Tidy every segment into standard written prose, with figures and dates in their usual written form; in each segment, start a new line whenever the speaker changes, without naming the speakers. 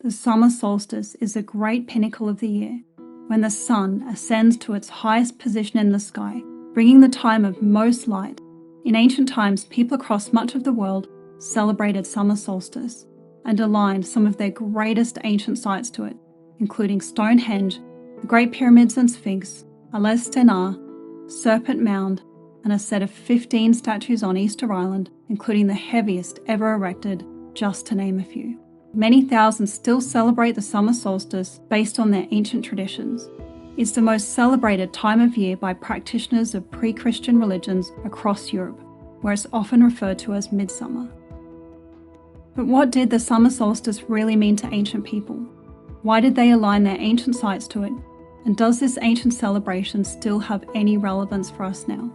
The summer solstice is the great pinnacle of the year, when the sun ascends to its highest position in the sky, bringing the time of most light. In ancient times, people across much of the world celebrated summer solstice and aligned some of their greatest ancient sites to it, including Stonehenge, the Great Pyramids and Sphinx, Stenar, Serpent Mound, and a set of 15 statues on Easter Island, including the heaviest ever erected, just to name a few. Many thousands still celebrate the summer solstice based on their ancient traditions. It's the most celebrated time of year by practitioners of pre-Christian religions across Europe, where it's often referred to as Midsummer. But what did the summer solstice really mean to ancient people? Why did they align their ancient sites to it? And does this ancient celebration still have any relevance for us now?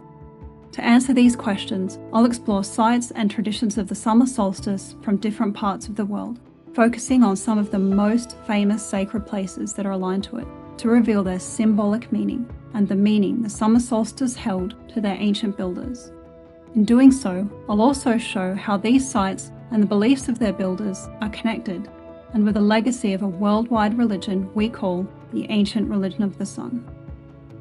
To answer these questions, I'll explore sites and traditions of the summer solstice from different parts of the world, focusing on some of the most famous sacred places that are aligned to it, to reveal their symbolic meaning and the meaning the summer solstice held to their ancient builders. In doing so, I'll also show how these sites and the beliefs of their builders are connected, and with a legacy of a worldwide religion we call the ancient religion of the sun.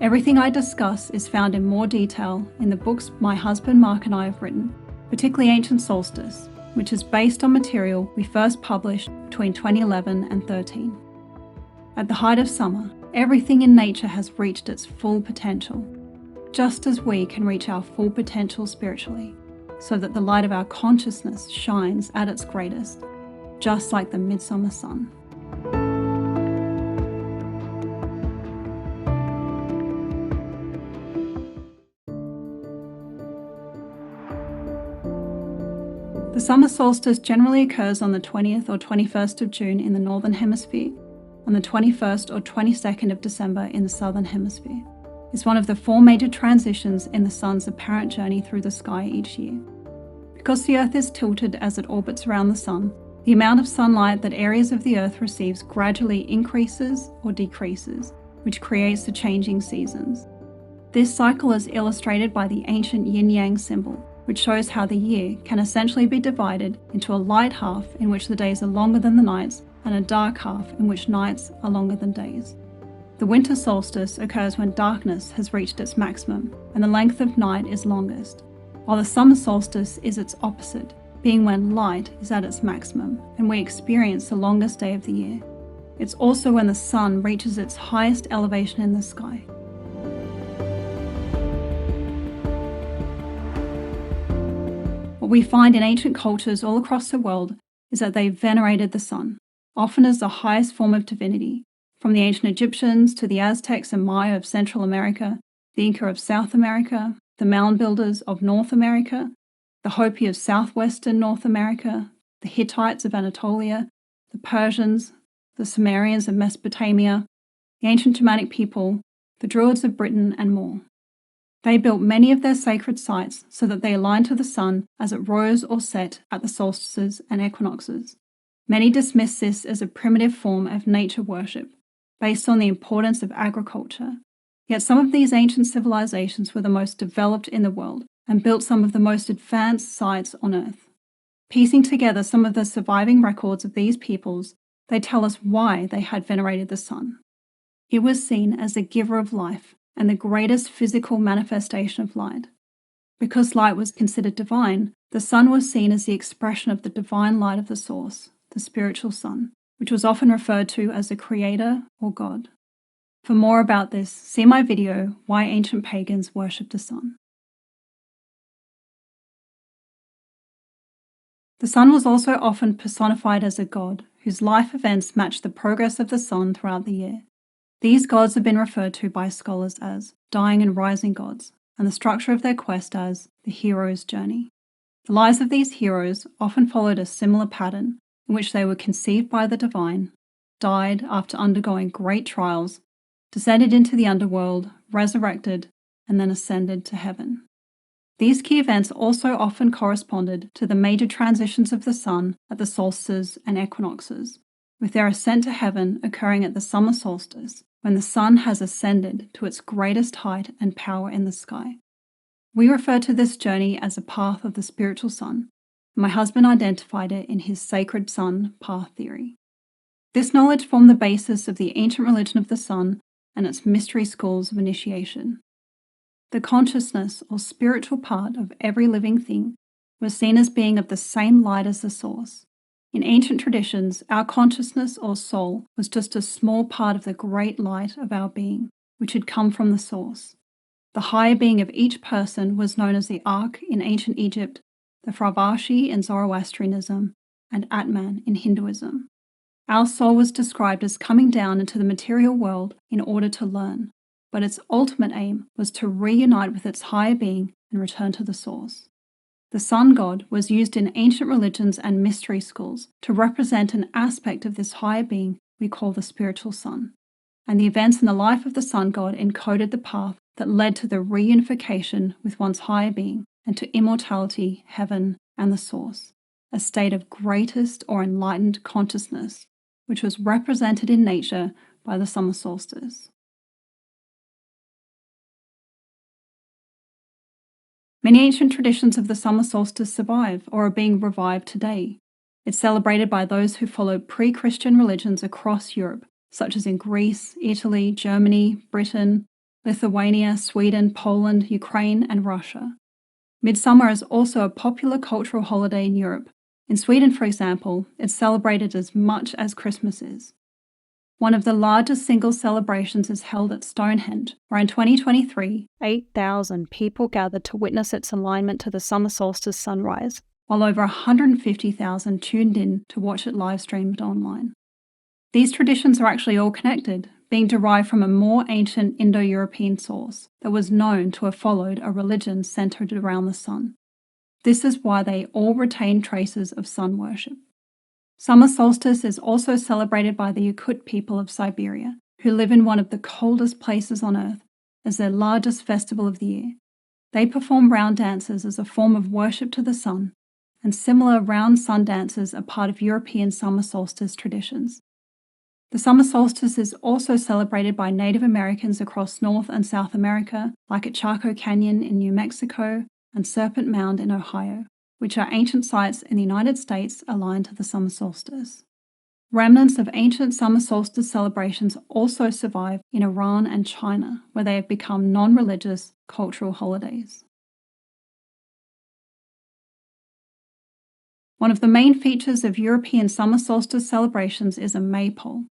Everything I discuss is found in more detail in the books my husband Mark and I have written, particularly Ancient Solstice, which is based on material we first published between 2011 and 2013. At the height of summer, everything in nature has reached its full potential, just as we can reach our full potential spiritually, so that the light of our consciousness shines at its greatest, just like the midsummer sun. The summer solstice generally occurs on the 20th or 21st of June in the Northern Hemisphere, on the 21st or 22nd of December in the Southern Hemisphere. It's one of the 4 major transitions in the sun's apparent journey through the sky each year. Because the Earth is tilted as it orbits around the sun, the amount of sunlight that areas of the Earth receives gradually increases or decreases, which creates the changing seasons. This cycle is illustrated by the ancient yin-yang symbol, which shows how the year can essentially be divided into a light half in which the days are longer than the nights and a dark half in which nights are longer than days. The winter solstice occurs when darkness has reached its maximum and the length of night is longest, while the summer solstice is its opposite, being when light is at its maximum and we experience the longest day of the year. It's also when the sun reaches its highest elevation in the sky. What we find in ancient cultures all across the world is that they venerated the sun, often as the highest form of divinity, from the ancient Egyptians to the Aztecs and Maya of Central America, the Inca of South America, the mound builders of North America, the Hopi of southwestern North America, the Hittites of Anatolia, the Persians, the Sumerians of Mesopotamia, the ancient Germanic people, the Druids of Britain, and more. They built many of their sacred sites so that they aligned to the sun as it rose or set at the solstices and equinoxes. Many dismiss this as a primitive form of nature worship, based on the importance of agriculture. Yet some of these ancient civilizations were the most developed in the world and built some of the most advanced sites on Earth. Piecing together some of the surviving records of these peoples, they tell us why they had venerated the sun. It was seen as the giver of life and the greatest physical manifestation of light. Because light was considered divine, the sun was seen as the expression of the divine light of the source, the spiritual sun, which was often referred to as the creator or God. For more about this, see my video, Why Ancient Pagans Worshipped the Sun. The sun was also often personified as a god, whose life events matched the progress of the sun throughout the year. These gods have been referred to by scholars as dying and rising gods, and the structure of their quest as the hero's journey. The lives of these heroes often followed a similar pattern, in which they were conceived by the divine, died after undergoing great trials, descended into the underworld, resurrected, and then ascended to heaven. These key events also often corresponded to the major transitions of the sun at the solstices and equinoxes, with their ascent to heaven occurring at the summer solstice, when the sun has ascended to its greatest height and power in the sky. We refer to this journey as a path of the spiritual sun. My husband identified it in his sacred sun path theory. This knowledge formed the basis of the ancient religion of the sun and its mystery schools of initiation. The consciousness or spiritual part of every living thing was seen as being of the same light as the source. In ancient traditions, our consciousness or soul was just a small part of the great light of our being, which had come from the source. The higher being of each person was known as the Ark in ancient Egypt, the Fravashi in Zoroastrianism, and Atman in Hinduism. Our soul was described as coming down into the material world in order to learn, but its ultimate aim was to reunite with its higher being and return to the source. The sun god was used in ancient religions and mystery schools to represent an aspect of this higher being we call the spiritual sun, and the events in the life of the sun god encoded the path that led to the reunification with one's higher being and to immortality, heaven, and the source, a state of greatest or enlightened consciousness, which was represented in nature by the summer solstice. Many ancient traditions of the summer solstice survive or are being revived today. It's celebrated by those who follow pre-Christian religions across Europe, such as in Greece, Italy, Germany, Britain, Lithuania, Sweden, Poland, Ukraine, and Russia. Midsummer is also a popular cultural holiday in Europe. In Sweden, for example, it's celebrated as much as Christmas is. One of the largest single celebrations is held at Stonehenge, where in 2023, 8,000 people gathered to witness its alignment to the summer solstice sunrise, while over 150,000 tuned in to watch it live streamed online. These traditions are actually all connected, being derived from a more ancient Indo-European source that was known to have followed a religion centered around the sun. This is why they all retain traces of sun worship. Summer solstice is also celebrated by the Yakut people of Siberia, who live in one of the coldest places on Earth, as their largest festival of the year. They perform round dances as a form of worship to the sun, and similar round sun dances are part of European summer solstice traditions. The summer solstice is also celebrated by Native Americans across North and South America, like at Chaco Canyon in New Mexico and Serpent Mound in Ohio, which are ancient sites in the United States aligned to the summer solstice. Remnants of ancient summer solstice celebrations also survive in Iran and China, where they have become non-religious cultural holidays. One of the main features of European summer solstice celebrations is a maypole.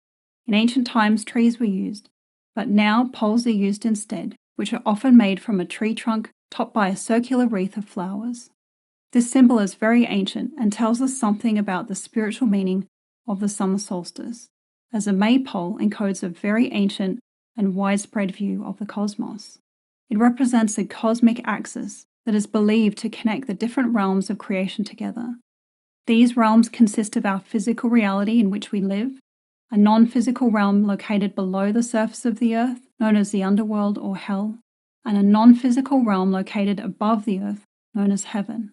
In ancient times, trees were used, but now poles are used instead, which are often made from a tree trunk topped by a circular wreath of flowers. This symbol is very ancient and tells us something about the spiritual meaning of the summer solstice, as a maypole encodes a very ancient and widespread view of the cosmos. It represents a cosmic axis that is believed to connect the different realms of creation together. These realms consist of our physical reality in which we live, a non-physical realm located below the surface of the earth, known as the underworld or hell, and a non-physical realm located above the earth, known as heaven.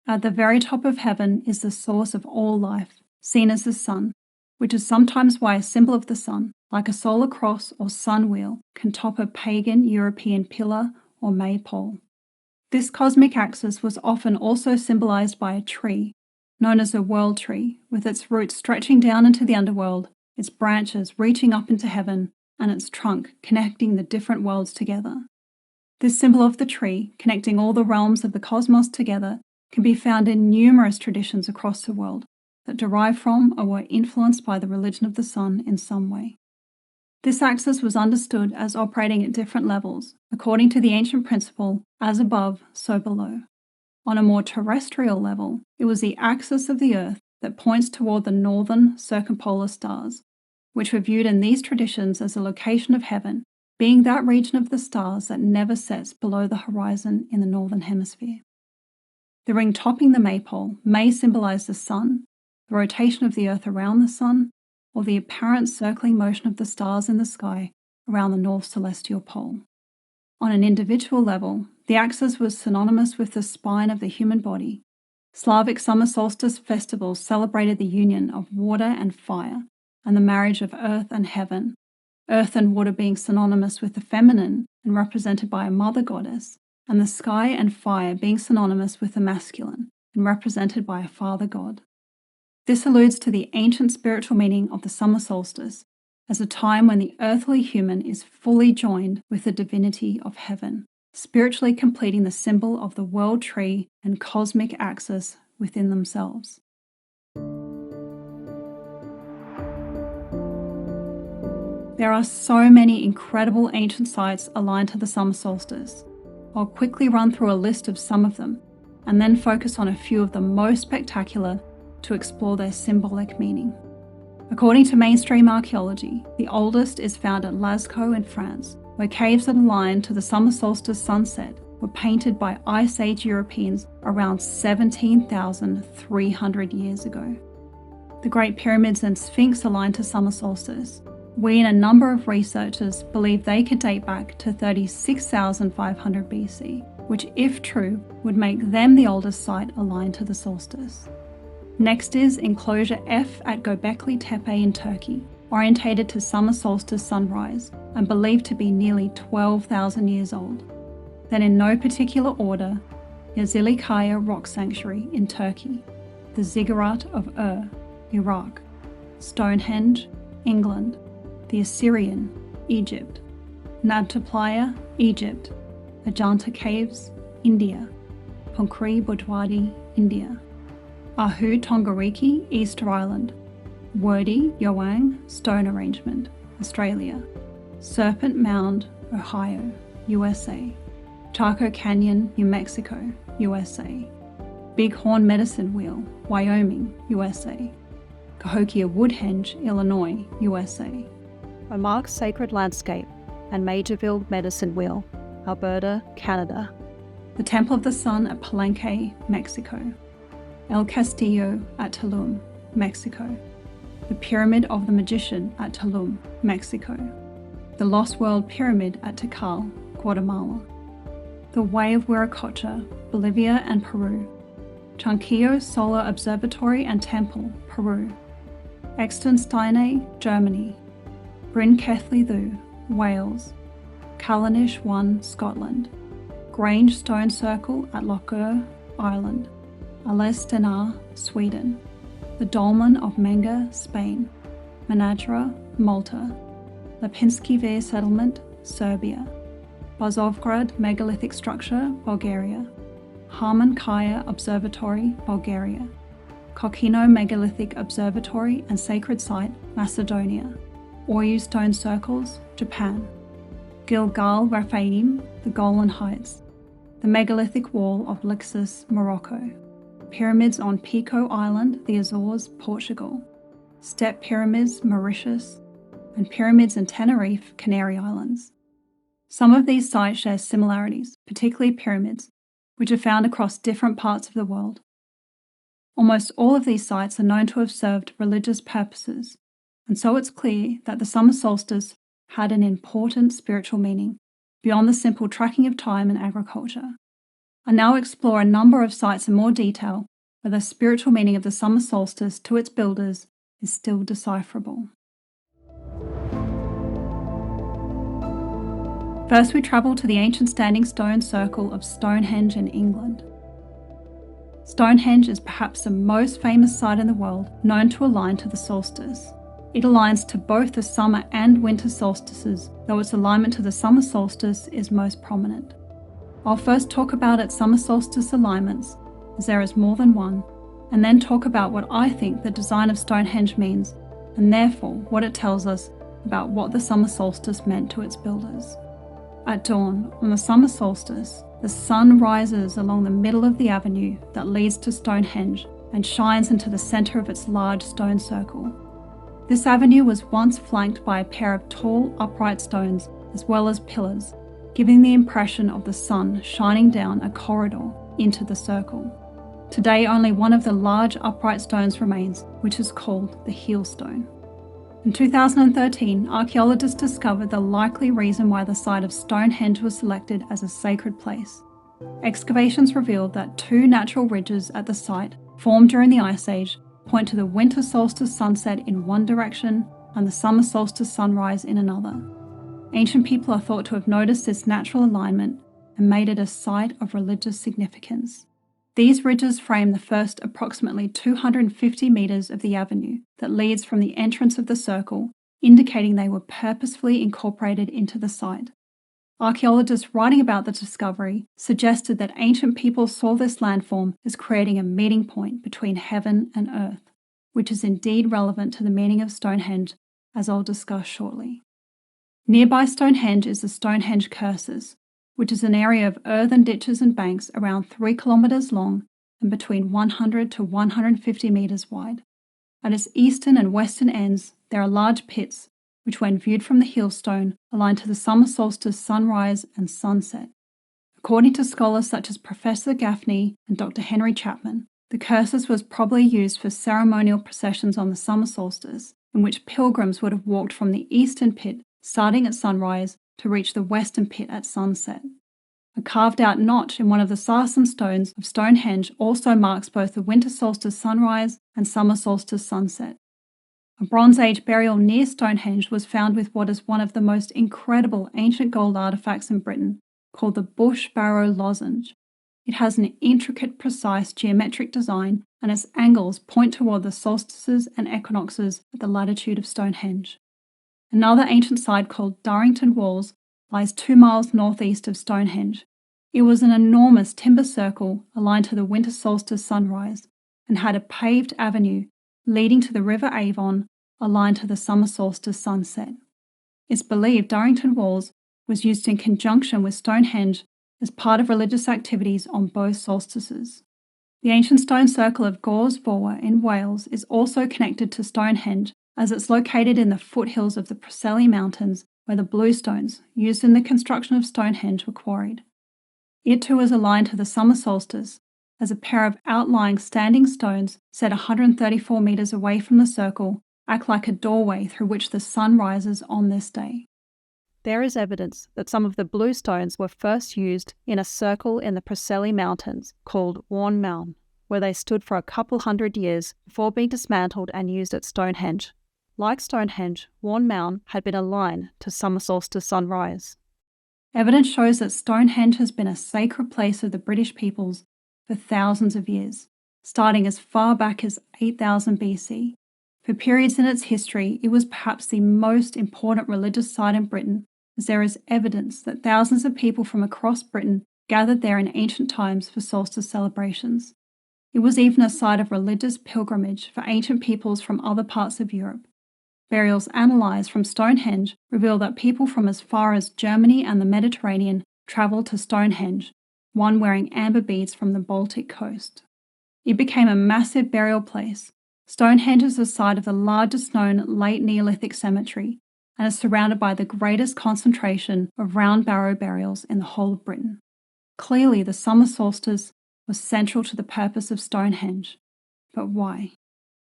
At the very top of heaven is the source of all life, seen as the sun, which is sometimes why a symbol of the sun, like a solar cross or sun wheel, can top a pagan European pillar or maypole. This cosmic axis was often also symbolized by a tree, known as a world tree, with its roots stretching down into the underworld, its branches reaching up into heaven, and its trunk connecting the different worlds together. This symbol of the tree, connecting all the realms of the cosmos together, can be found in numerous traditions across the world that derive from or were influenced by the religion of the sun in some way. This axis was understood as operating at different levels, according to the ancient principle, as above, so below. On a more terrestrial level, it was the axis of the Earth that points toward the northern circumpolar stars, which were viewed in these traditions as a location of heaven, being that region of the stars that never sets below the horizon in the northern hemisphere. The ring topping the maypole may symbolize the sun, the rotation of the Earth around the sun, or the apparent circling motion of the stars in the sky around the north celestial pole. On an individual level, the axis was synonymous with the spine of the human body. Slavic summer solstice festivals celebrated the union of water and fire and the marriage of earth and heaven, earth and water being synonymous with the feminine and represented by a mother goddess, and the sky and fire being synonymous with the masculine and represented by a father god. This alludes to the ancient spiritual meaning of the summer solstice as a time when the earthly human is fully joined with the divinity of heaven, spiritually completing the symbol of the world tree and cosmic axis within themselves. There are so many incredible ancient sites aligned to the summer solstice. I'll quickly run through a list of some of them, and then focus on a few of the most spectacular to explore their symbolic meaning. According to mainstream archaeology, the oldest is found at Lascaux in France, where caves that align to the summer solstice sunset were painted by Ice Age Europeans around 17,300 years ago. The Great Pyramids and Sphinx align to summer solstice. We and a number of researchers believe they could date back to 36,500 BC, which, if true, would make them the oldest site aligned to the solstice. Next is Enclosure F at Göbekli Tepe in Turkey, orientated to summer solstice sunrise and believed to be nearly 12,000 years old. Then, in no particular order, Yazilikaya Rock Sanctuary in Turkey, the Ziggurat of Iraq, Stonehenge, England, the Assyrian, Egypt, Nabta Playa, Egypt, Ajanta Caves, India, Ponkri Bujwadi, India, Ahu Tongariki, Easter Island, Wadi Yoang Stone Arrangement, Australia, Serpent Mound, Ohio, USA, Chaco Canyon, New Mexico, USA, Bighorn Medicine Wheel, Wyoming, USA, Cahokia Woodhenge, Illinois, USA, Remark's Sacred Landscape and Majorville Medicine Wheel, Alberta, Canada, the Temple of the Sun at Palenque, Mexico, El Castillo at Tulum, Mexico, the Pyramid of the Magician at Tulum, Mexico, the Lost World Pyramid at Tikal, Guatemala, the Way of Viracocha, Bolivia and Peru, Chunquillo Solar Observatory and Temple, Peru, Extensteine, Germany, Bryn Kethly Thu, Wales, Callanish 1, Scotland, Grange Stone Circle at Lochar, Ireland, Ales Stenar, Sweden, the Dolmen of Menga, Spain, Manadra, Malta, Lipinski Vir Settlement, Serbia, Bazovgrad Megalithic Structure, Bulgaria, Harmankaya Observatory, Bulgaria, Kokino Megalithic Observatory and Sacred Site, Macedonia, Oyu Stone Circles, Japan, Gilgal Raphaim, the Golan Heights, the Megalithic Wall of Lixus, Morocco, Pyramids on Pico Island, the Azores, Portugal, Step Pyramids, Mauritius, and Pyramids in Tenerife, Canary Islands. Some of these sites share similarities, particularly pyramids, which are found across different parts of the world. Almost all of these sites are known to have served religious purposes, and so it's clear that the summer solstice had an important spiritual meaning beyond the simple tracking of time and agriculture. I now explore a number of sites in more detail where the spiritual meaning of the summer solstice to its builders is still decipherable. First, we travel to the ancient standing stone circle of Stonehenge in England. Stonehenge is perhaps the most famous site in the world known to align to the solstice. It aligns to both the summer and winter solstices, though its alignment to the summer solstice is most prominent. I'll first talk about its summer solstice alignments, as there is more than one, and then talk about what I think the design of Stonehenge means, and therefore what it tells us about what the summer solstice meant to its builders. At dawn, on the summer solstice, the sun rises along the middle of the avenue that leads to Stonehenge and shines into the centre of its large stone circle. This avenue was once flanked by a pair of tall, upright stones as well as pillars, giving the impression of the sun shining down a corridor into the circle. Today, only one of the large upright stones remains, which is called the heel stone. In 2013, archaeologists discovered the likely reason why the site of Stonehenge was selected as a sacred place. Excavations revealed that two natural ridges at the site, formed during the Ice Age, point to the winter solstice sunset in one direction and the summer solstice sunrise in another. Ancient people are thought to have noticed this natural alignment and made it a site of religious significance. These ridges frame the first approximately 250 metres of the avenue that leads from the entrance of the circle, indicating they were purposefully incorporated into the site. Archaeologists writing about the discovery suggested that ancient people saw this landform as creating a meeting point between heaven and earth, which is indeed relevant to the meaning of Stonehenge, as I'll discuss shortly. Nearby Stonehenge is the Stonehenge Cursus, which is an area of earthen ditches and banks around 3 kilometres long and between 100 to 150 metres wide. At its eastern and western ends, there are large pits, which when viewed from the Hillstone align to the summer solstice sunrise and sunset. According to scholars such as Professor Gaffney and Dr. Henry Chapman, the cursus was probably used for ceremonial processions on the summer solstice, in which pilgrims would have walked from the eastern pit starting at sunrise to reach the western pit at sunset. A carved-out notch in one of the sarsen stones of Stonehenge also marks both the winter solstice sunrise and summer solstice sunset. A Bronze Age burial near Stonehenge was found with what is one of the most incredible ancient gold artefacts in Britain, called the Bush Barrow Lozenge. It has an intricate, precise geometric design, and its angles point toward the solstices and equinoxes at the latitude of Stonehenge. Another ancient site called Darrington Walls lies 2 miles northeast of Stonehenge. It was an enormous timber circle aligned to the winter solstice sunrise and had a paved avenue leading to the River Avon aligned to the summer solstice sunset. It's believed Darrington Walls was used in conjunction with Stonehenge as part of religious activities on both solstices. The ancient stone circle of Gors Vorwer in Wales is also connected to Stonehenge, as it's located in the foothills of the Preseli Mountains, where the bluestones used in the construction of Stonehenge were quarried. It too is aligned to the summer solstice, as a pair of outlying standing stones set 134 metres away from the circle act like a doorway through which the sun rises on this day. There is evidence that some of the bluestones were first used in a circle in the Preseli Mountains called Warn Mound, where they stood for a couple hundred years before being dismantled and used at Stonehenge. Like Stonehenge, Warn Mound had been aligned to summer solstice sunrise. Evidence shows that Stonehenge has been a sacred place of the British peoples for thousands of years, starting as far back as 8000 BC. For periods in its history, it was perhaps the most important religious site in Britain, as there is evidence that thousands of people from across Britain gathered there in ancient times for solstice celebrations. It was even a site of religious pilgrimage for ancient peoples from other parts of Europe. Burials analysed from Stonehenge reveal that people from as far as Germany and the Mediterranean travelled to Stonehenge, one wearing amber beads from the Baltic coast. It became a massive burial place. Stonehenge is the site of the largest known late Neolithic cemetery and is surrounded by the greatest concentration of round barrow burials in the whole of Britain. Clearly, the summer solstice was central to the purpose of Stonehenge. But why?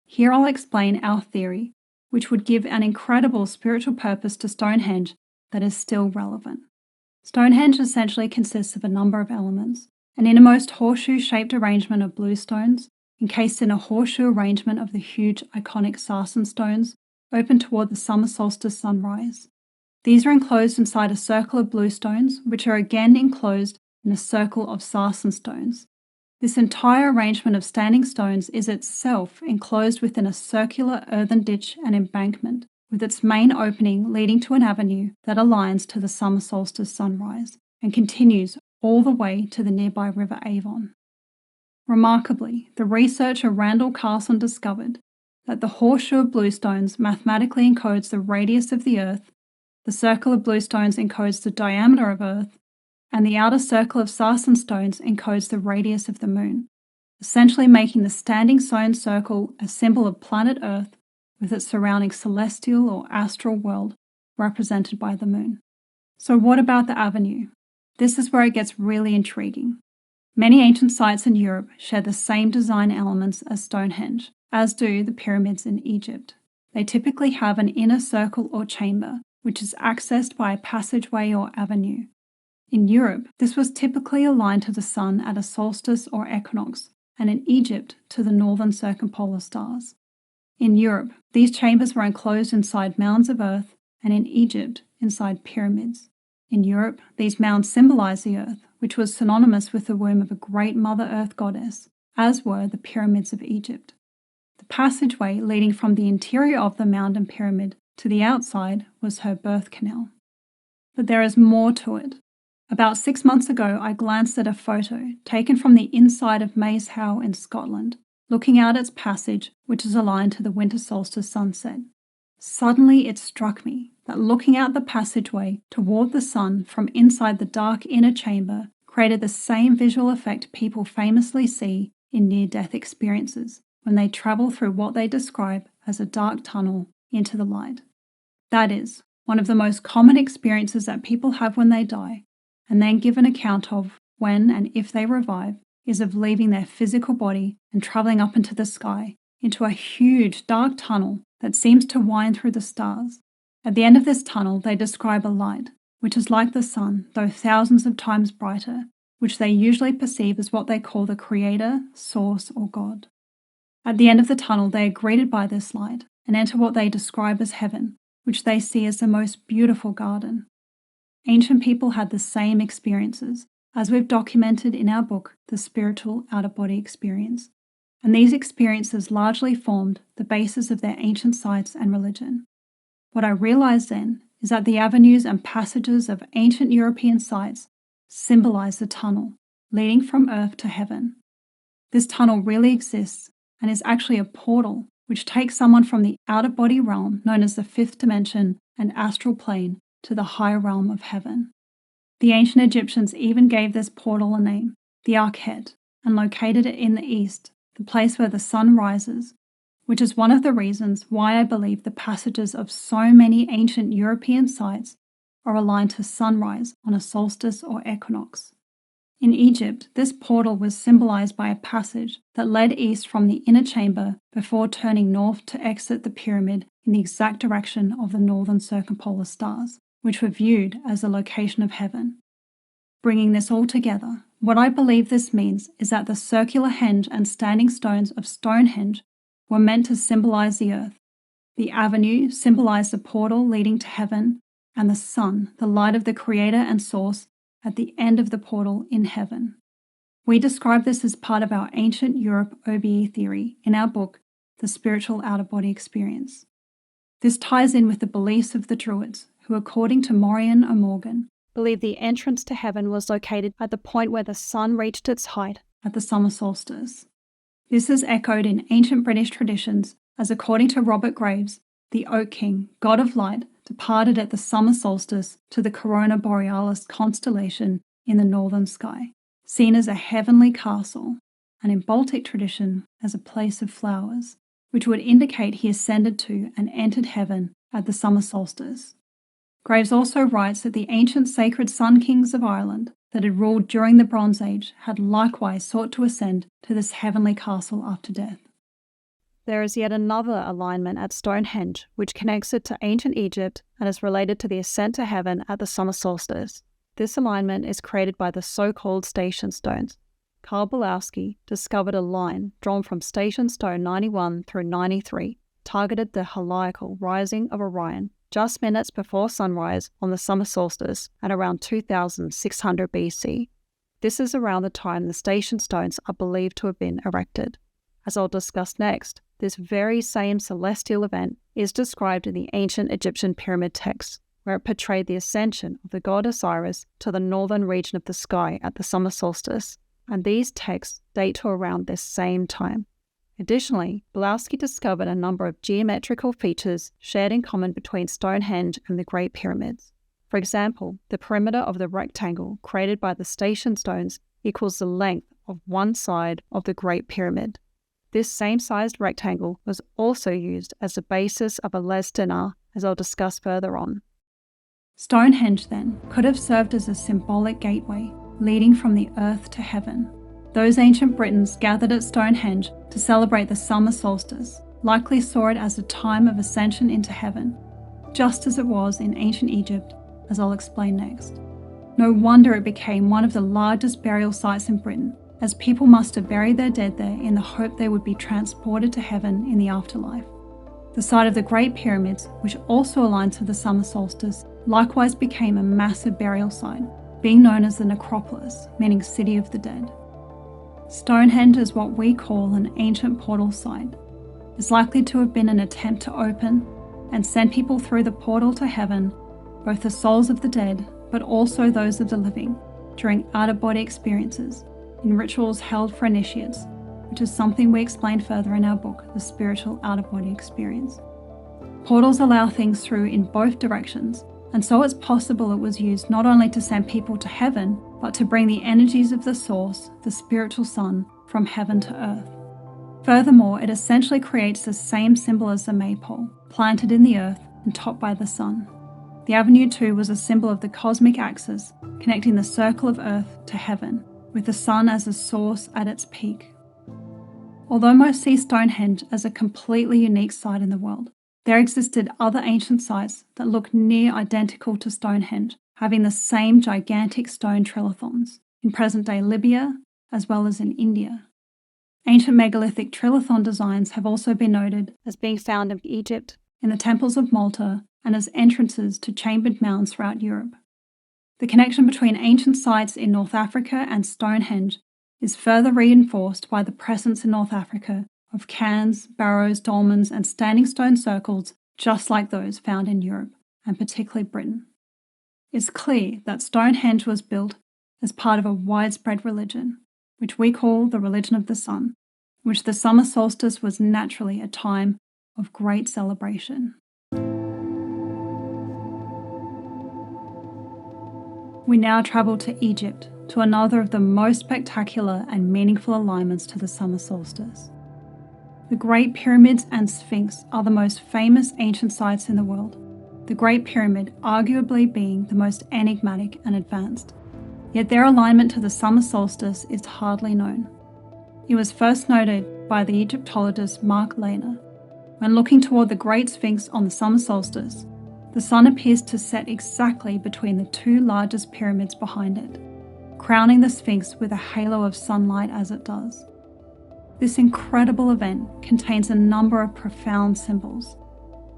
Here I'll explain our theory, which would give an incredible spiritual purpose to Stonehenge that is still relevant. Stonehenge essentially consists of a number of elements: an innermost horseshoe-shaped arrangement of bluestones, encased in a horseshoe arrangement of the huge iconic sarsen stones, open toward the summer solstice sunrise. These are enclosed inside a circle of bluestones, which are again enclosed in a circle of sarsen stones. This entire arrangement of standing stones is itself enclosed within a circular earthen ditch and embankment, with its main opening leading to an avenue that aligns to the summer solstice sunrise and continues all the way to the nearby River Avon. Remarkably, the researcher Randall Carlson discovered that the horseshoe of bluestones mathematically encodes the radius of the Earth, the circle of bluestones encodes the diameter of Earth, and the outer circle of sarsen stones encodes the radius of the Moon, essentially making the standing stone circle a symbol of planet Earth with its surrounding celestial or astral world represented by the Moon. So what about the avenue? This is where it gets really intriguing. Many ancient sites in Europe share the same design elements as Stonehenge, as do the pyramids in Egypt. They typically have an inner circle or chamber, which is accessed by a passageway or avenue. In Europe, this was typically aligned to the sun at a solstice or equinox, and in Egypt to the northern circumpolar stars. In Europe, these chambers were enclosed inside mounds of earth, and in Egypt, inside pyramids. In Europe, these mounds symbolize the earth, which was synonymous with the womb of a great Mother Earth goddess, as were the pyramids of Egypt. The passageway leading from the interior of the mound and pyramid to the outside was her birth canal. But there is more to it. About 6 months ago, I glanced at a photo taken from the inside of Maypole in Scotland, looking out its passage, which is aligned to the winter solstice sunset. Suddenly it struck me that looking out the passageway toward the sun from inside the dark inner chamber created the same visual effect people famously see in near-death experiences when they travel through what they describe as a dark tunnel into the light. That is, one of the most common experiences that people have when they die, and then give an account of when and if they revive, is of leaving their physical body and traveling up into the sky, into a huge dark tunnel that seems to wind through the stars. At the end of this tunnel, they describe a light, which is like the sun, though thousands of times brighter, which they usually perceive as what they call the Creator, Source, or God. At the end of the tunnel, they are greeted by this light and enter what they describe as heaven, which they see as the most beautiful garden. Ancient people had the same experiences, as we've documented in our book, The Spiritual Out-of-Body Experience, and these experiences largely formed the basis of their ancient sites and religion. What I realized then is that the avenues and passages of ancient European sites symbolize the tunnel leading from earth to heaven. This tunnel really exists and is actually a portal which takes someone from the out-of-body realm known as the fifth dimension and astral plane to the higher realm of heaven. The ancient Egyptians even gave this portal a name, the Arkhet, and located it in the east, the place where the sun rises, which is one of the reasons why I believe the passages of so many ancient European sites are aligned to sunrise on a solstice or equinox. In Egypt, this portal was symbolized by a passage that led east from the inner chamber before turning north to exit the pyramid in the exact direction of the northern circumpolar stars, which were viewed as the location of heaven. Bringing this all together, what I believe this means is that the circular henge and standing stones of Stonehenge were meant to symbolize the earth. The avenue symbolized the portal leading to heaven, and the sun, the light of the Creator and Source, at the end of the portal in heaven. We describe this as part of our ancient Europe OBE theory in our book, The Spiritual Out-of-Body Experience. This ties in with the beliefs of the Druids, who, according to Morian or Morgan, believed the entrance to heaven was located at the point where the sun reached its height at the summer solstice. This is echoed in ancient British traditions, as according to Robert Graves, the Oak King, god of light, departed at the summer solstice to the Corona Borealis constellation in the northern sky, seen as a heavenly castle, and in Baltic tradition as a place of flowers, which would indicate he ascended to and entered heaven at the summer solstice. Graves also writes that the ancient sacred sun kings of Ireland that had ruled during the Bronze Age had likewise sought to ascend to this heavenly castle after death. There is yet another alignment at Stonehenge, which connects it to ancient Egypt and is related to the ascent to heaven at the summer solstice. This alignment is created by the so-called station stones. Karl Bulowski discovered a line drawn from station stone 91 through 93, targeted the heliacal rising of Orion just minutes before sunrise on the summer solstice at around 2600 BC. This is around the time the station stones are believed to have been erected. As I'll discuss next, this very same celestial event is described in the ancient Egyptian pyramid texts, where it portrayed the ascension of the god Osiris to the northern region of the sky at the summer solstice, and these texts date to around this same time. Additionally, Bulowski discovered a number of geometrical features shared in common between Stonehenge and the Great Pyramids. For example, the perimeter of the rectangle created by the station stones equals the length of one side of the Great Pyramid. This same-sized rectangle was also used as the basis of a Stenar, as I'll discuss further on. Stonehenge, then, could have served as a symbolic gateway leading from the earth to heaven. Those ancient Britons gathered at Stonehenge to celebrate the summer solstice, likely saw it as a time of ascension into heaven, just as it was in ancient Egypt, as I'll explain next. No wonder it became one of the largest burial sites in Britain, as people must have buried their dead there in the hope they would be transported to heaven in the afterlife. The site of the Great Pyramids, which also aligns to the summer solstice, likewise became a massive burial site, being known as the necropolis, meaning city of the dead. Stonehenge is what we call an ancient portal site. It's likely to have been an attempt to open and send people through the portal to heaven, both the souls of the dead, but also those of the living, during out-of-body experiences, in rituals held for initiates, which is something we explain further in our book, The Spiritual Out-of-Body Experience. Portals allow things through in both directions, and so it's possible it was used not only to send people to heaven, but to bring the energies of the source, the spiritual sun, from heaven to earth. Furthermore, it essentially creates the same symbol as the Maypole, planted in the earth and topped by the sun. The avenue too was a symbol of the cosmic axis, connecting the circle of earth to heaven, with the sun as a source at its peak. Although most see Stonehenge as a completely unique site in the world, there existed other ancient sites that look near identical to Stonehenge, having the same gigantic stone trilithons in present-day Libya as well as in India. Ancient megalithic trilithon designs have also been noted as being found in Egypt, in the temples of Malta, and as entrances to chambered mounds throughout Europe. The connection between ancient sites in North Africa and Stonehenge is further reinforced by the presence in North Africa of cairns, barrows, dolmens, and standing stone circles just like those found in Europe, and particularly Britain. It's clear that Stonehenge was built as part of a widespread religion, which we call the religion of the sun, which the summer solstice was naturally a time of great celebration. We now travel to Egypt, to another of the most spectacular and meaningful alignments to the summer solstice. The Great Pyramids and Sphinx are the most famous ancient sites in the world, the Great Pyramid arguably being the most enigmatic and advanced. Yet their alignment to the summer solstice is hardly known. It was first noted by the Egyptologist Mark Lehner. When looking toward the Great Sphinx on the summer solstice, the sun appears to set exactly between the two largest pyramids behind it, crowning the Sphinx with a halo of sunlight as it does. This incredible event contains a number of profound symbols.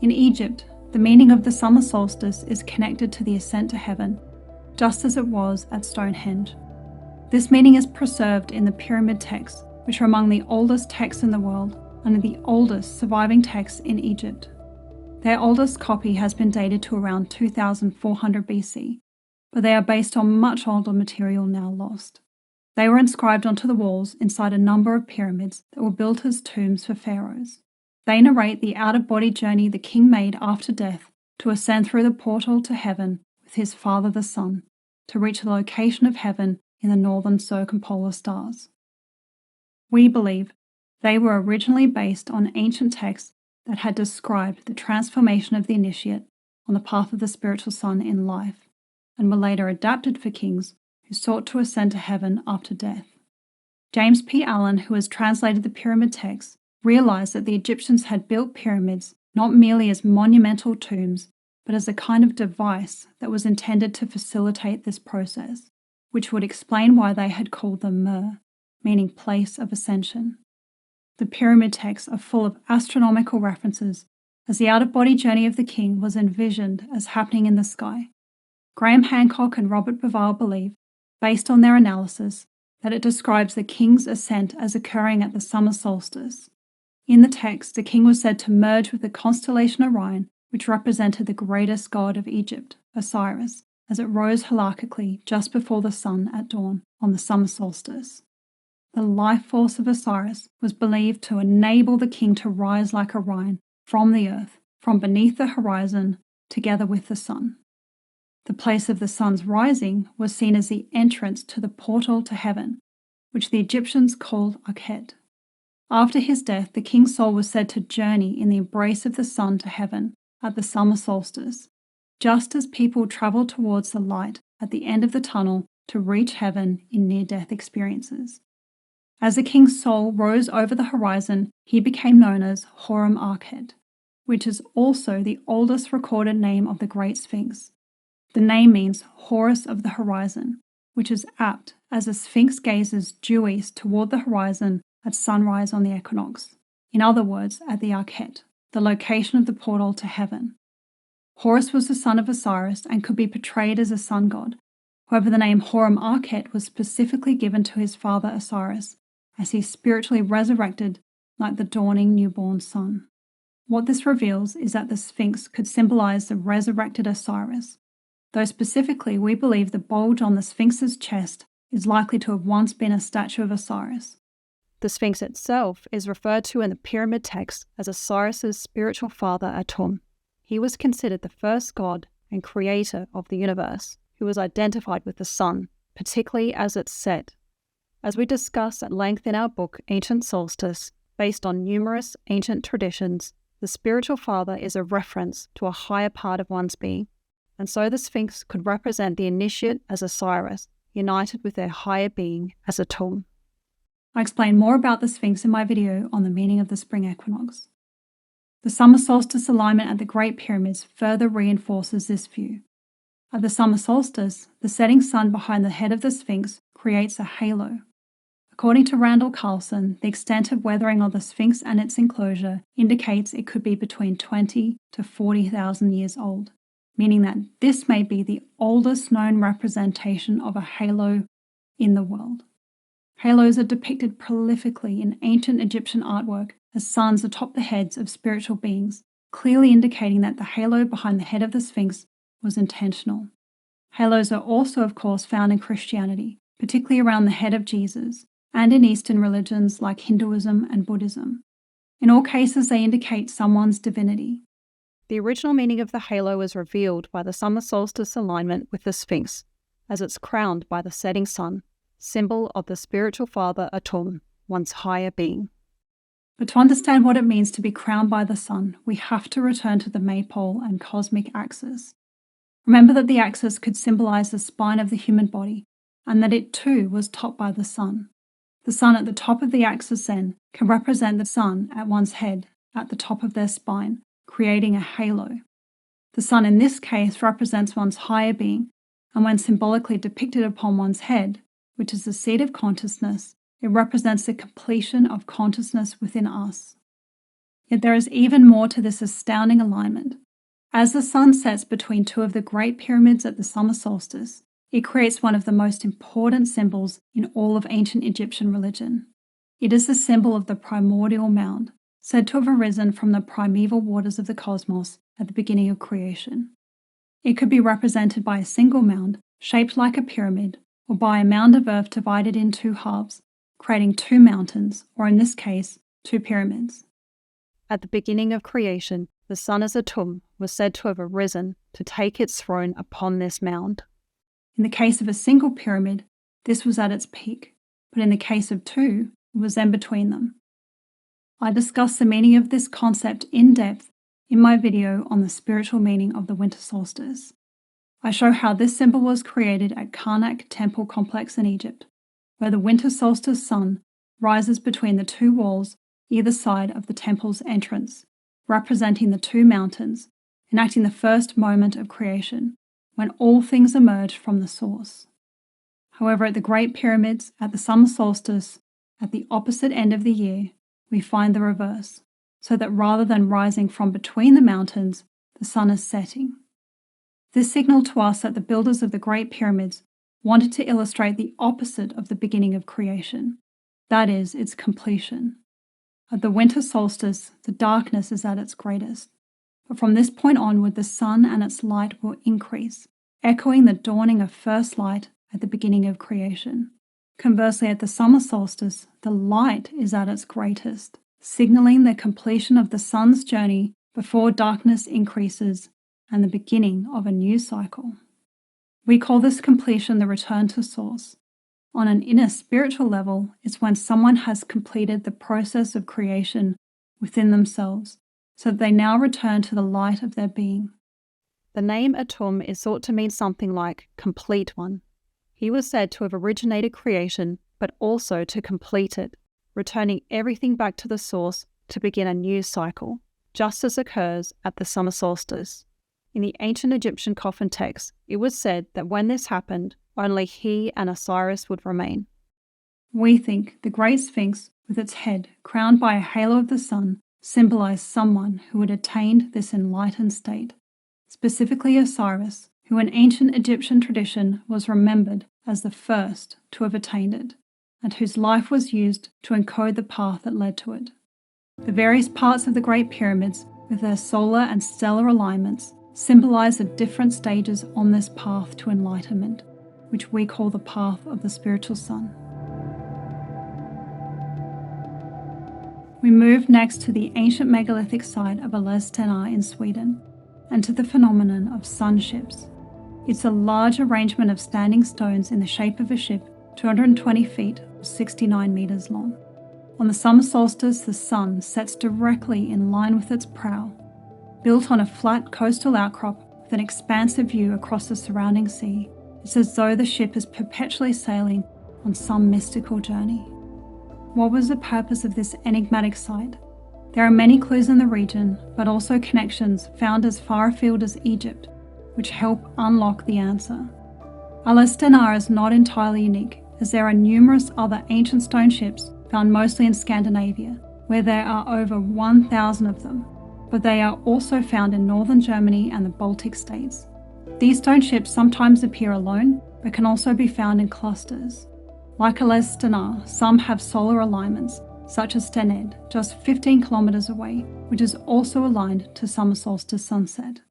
In Egypt, the meaning of the summer solstice is connected to the ascent to heaven, just as it was at Stonehenge. This meaning is preserved in the pyramid texts, which are among the oldest texts in the world and are the oldest surviving texts in Egypt. Their oldest copy has been dated to around 2400 BC, but they are based on much older material now lost. They were inscribed onto the walls inside a number of pyramids that were built as tombs for pharaohs. They narrate the out-of-body journey the king made after death to ascend through the portal to heaven with his father the sun, to reach the location of heaven in the northern circumpolar stars. We believe they were originally based on ancient texts that had described the transformation of the initiate on the path of the spiritual sun in life, and were later adapted for kings who sought to ascend to heaven after death. James P. Allen, who has translated the pyramid texts, realized that the Egyptians had built pyramids not merely as monumental tombs, but as a kind of device that was intended to facilitate this process, which would explain why they had called them Mer, meaning place of ascension. The pyramid texts are full of astronomical references, as the out-of-body journey of the king was envisioned as happening in the sky. Graham Hancock and Robert Bevile believe, based on their analysis, that it describes the king's ascent as occurring at the summer solstice. In the text, the king was said to merge with the constellation Orion, which represented the greatest god of Egypt, Osiris, as it rose halarchically just before the sun at dawn on the summer solstice. The life force of Osiris was believed to enable the king to rise like Orion from the earth, from beneath the horizon, together with the sun. The place of the sun's rising was seen as the entrance to the portal to heaven, which the Egyptians called Akhet. After his death, the king's soul was said to journey in the embrace of the sun to heaven at the summer solstice, just as people travel towards the light at the end of the tunnel to reach heaven in near-death experiences. As the king's soul rose over the horizon, he became known as Horem Akhet, which is also the oldest recorded name of the Great Sphinx. The name means Horus of the horizon, which is apt as the Sphinx gazes due east toward the horizon at sunrise on the equinox. In other words, at the Akhet, the location of the portal to heaven. Horus was the son of Osiris and could be portrayed as a sun god. However, the name Horum Arket was specifically given to his father Osiris, as he spiritually resurrected like the dawning newborn sun. What this reveals is that the Sphinx could symbolize the resurrected Osiris, though specifically we believe the bulge on the Sphinx's chest is likely to have once been a statue of Osiris.
The Sphinx itself is referred to in the pyramid text as Osiris's spiritual father Atum. He was considered the first god and creator of the universe, who was identified with the sun, particularly as its set. As we discuss at length in our book Ancient Solstice, based on numerous ancient traditions, the spiritual father is a reference to a higher part of one's being, and so the Sphinx could represent the initiate as Osiris, united with their higher being as Atum.
I explain more about the Sphinx in my video on the meaning of the spring equinox. The summer solstice alignment at the Great Pyramids further reinforces this view. At the summer solstice, the setting sun behind the head of the Sphinx creates a halo. According to Randall Carlson, the extent of weathering of the Sphinx and its enclosure indicates it could be between 20 to 40,000 years old, meaning that this may be the oldest known representation of a halo in the world. Halos are depicted prolifically in ancient Egyptian artwork as suns atop the heads of spiritual beings, clearly indicating that the halo behind the head of the Sphinx was intentional. Halos are also, of course, found in Christianity, particularly around the head of Jesus, and in Eastern religions like Hinduism and Buddhism. In all cases, they indicate someone's divinity.
The original meaning of the halo is revealed by the summer solstice alignment with the Sphinx, as it's crowned by the setting sun, symbol of the spiritual father Atum, one's higher being.
But to understand what it means to be crowned by the sun, we have to return to the Maypole and cosmic axis. Remember that the axis could symbolize the spine of the human body, and that it too was topped by the sun. The sun at the top of the axis then can represent the sun at one's head at the top of their spine, creating a halo. The sun in this case represents one's higher being, and when symbolically depicted upon one's head, which is the seat of consciousness, it represents the completion of consciousness within us. Yet there is even more to this astounding alignment. As the sun sets between two of the Great Pyramids at the summer solstice, it creates one of the most important symbols in all of ancient Egyptian religion. It is the symbol of the primordial mound, said to have arisen from the primeval waters of the cosmos at the beginning of creation. It could be represented by a single mound, shaped like a pyramid, or by a mound of earth divided in two halves, creating two mountains, or in this case, two pyramids.
At the beginning of creation, the sun as Atum was said to have arisen to take its throne upon this mound.
In the case of a single pyramid, this was at its peak, but in the case of two, it was then between them. I discuss the meaning of this concept in depth in my video on the spiritual meaning of the winter solstice. I show how this symbol was created at Karnak Temple Complex in Egypt, where the winter solstice sun rises between the two walls either side of the temple's entrance, representing the two mountains, enacting the first moment of creation, when all things emerge from the source. However, at the Great Pyramids, at the summer solstice, at the opposite end of the year, we find the reverse, so that rather than rising from between the mountains, the sun is setting. This signaled to us that the builders of the Great Pyramids wanted to illustrate the opposite of the beginning of creation, that is, its completion. At the winter solstice, the darkness is at its greatest, but from this point onward, the sun and its light will increase, echoing the dawning of first light at the beginning of creation. Conversely, at the summer solstice, the light is at its greatest, signaling the completion of the sun's journey before darkness increases and the beginning of a new cycle. We call this completion the return to source. On an inner spiritual level, it's when someone has completed the process of creation within themselves, so that they now return to the light of their being.
The name Atum is thought to mean something like complete one. He was said to have originated creation, but also to complete it, returning everything back to the source to begin a new cycle, just as occurs at the summer solstice. In the ancient Egyptian coffin text, it was said that when this happened, only he and Osiris would remain.
We think the Great Sphinx, with its head crowned by a halo of the sun, symbolized someone who had attained this enlightened state. specifically Osiris, who in ancient Egyptian tradition was remembered as the first to have attained it, and whose life was used to encode the path that led to it. The various parts of the Great Pyramids, with their solar and stellar alignments, symbolize the different stages on this path to enlightenment, which we call the path of the spiritual sun. We move next to the ancient megalithic site of Stenar in Sweden, and to the phenomenon of sun ships. It's a large arrangement of standing stones in the shape of a ship, 220 feet or 69 meters long. On the summer solstice, the sun sets directly in line with its prow. Built on a flat coastal outcrop with an expansive view across the surrounding sea, it's as though the ship is perpetually sailing on some mystical journey. What was the purpose of this enigmatic site? There are many clues in the region, but also connections found as far afield as Egypt, which help unlock the answer. Stenar is not entirely unique, as there are numerous other ancient stone ships found mostly in Scandinavia, where there are over 1,000 of them, but they are also found in northern Germany and the Baltic states. These stone ships sometimes appear alone, but can also be found in clusters. Like Stenar, some have solar alignments, such as Stenar, just 15 kilometers away, which is also aligned to summer solstice sunset.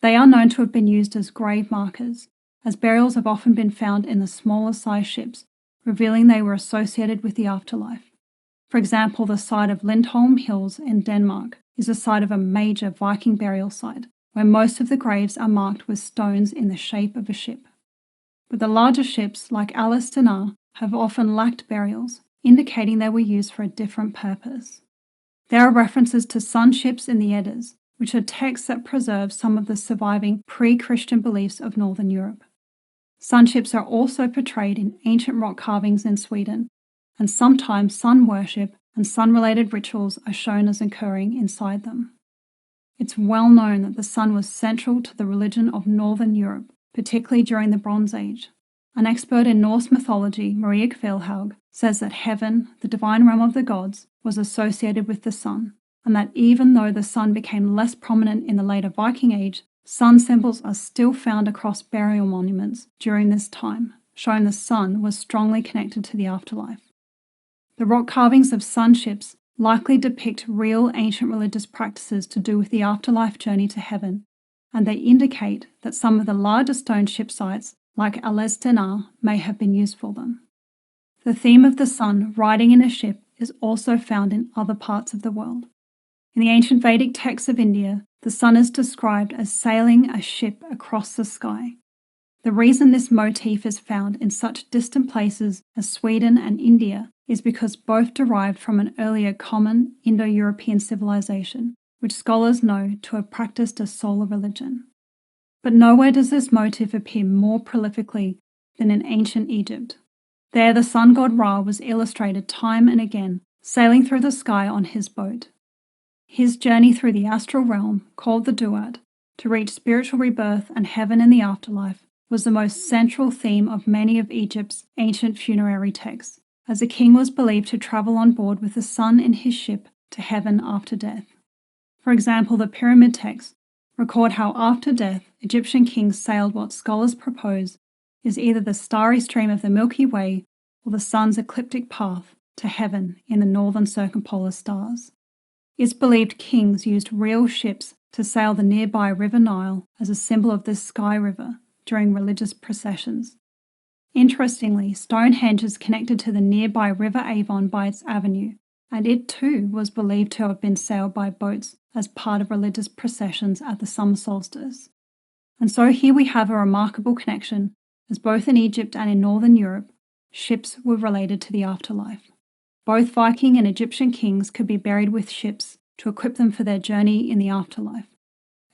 They are known to have been used as grave markers, as burials have often been found in the smaller size ships, revealing they were associated with the afterlife. For example, the site of Lindholm Hills in Denmark is the site of a major Viking burial site, where most of the graves are marked with stones in the shape of a ship. But the larger ships, like Stenar, have often lacked burials, indicating they were used for a different purpose. There are references to sun ships in the Eddas, which are texts that preserve some of the surviving pre-Christian beliefs of Northern Europe. Sun ships are also portrayed in ancient rock carvings in Sweden, and sometimes sun worship and sun-related rituals are shown as occurring inside them. It's well known that the sun was central to the religion of Northern Europe, particularly during the Bronze Age. An expert in Norse mythology, Maria Kveilhaug, says that heaven, the divine realm of the gods, was associated with the sun, and that even though the sun became less prominent in the later Viking Age, sun symbols are still found across burial monuments during this time, showing the sun was strongly connected to the afterlife. The rock carvings of sun ships likely depict real ancient religious practices to do with the afterlife journey to heaven, and they indicate that some of the larger stone ship sites, like Stenar, may have been used for them. The theme of the sun riding in a ship is also found in other parts of the world. In the ancient Vedic texts of India, the sun is described as sailing a ship across the sky. The reason this motif is found in such distant places as Sweden and India is because both derived from an earlier common Indo-European civilization, which scholars know to have practiced a solar religion. But nowhere does this motif appear more prolifically than in ancient Egypt. There the sun god Ra was illustrated time and again, sailing through the sky on his boat. His journey through the astral realm, called the Duat, to reach spiritual rebirth and heaven in the afterlife, was the most central theme of many of Egypt's ancient funerary texts, as the king was believed to travel on board with the sun in his ship to heaven after death. For example, the pyramid texts record how after death, Egyptian kings sailed what scholars propose is either the starry stream of the Milky Way or the sun's ecliptic path to heaven in the northern circumpolar stars. It's believed kings used real ships to sail the nearby River Nile as a symbol of this sky river during religious processions. Interestingly, Stonehenge is connected to the nearby River Avon by its avenue, and it too was believed to have been sailed by boats as part of religious processions at the summer solstice. And so here we have a remarkable connection, as both in Egypt and in Northern Europe, ships were related to the afterlife. Both Viking and Egyptian kings could be buried with ships to equip them for their journey in the afterlife.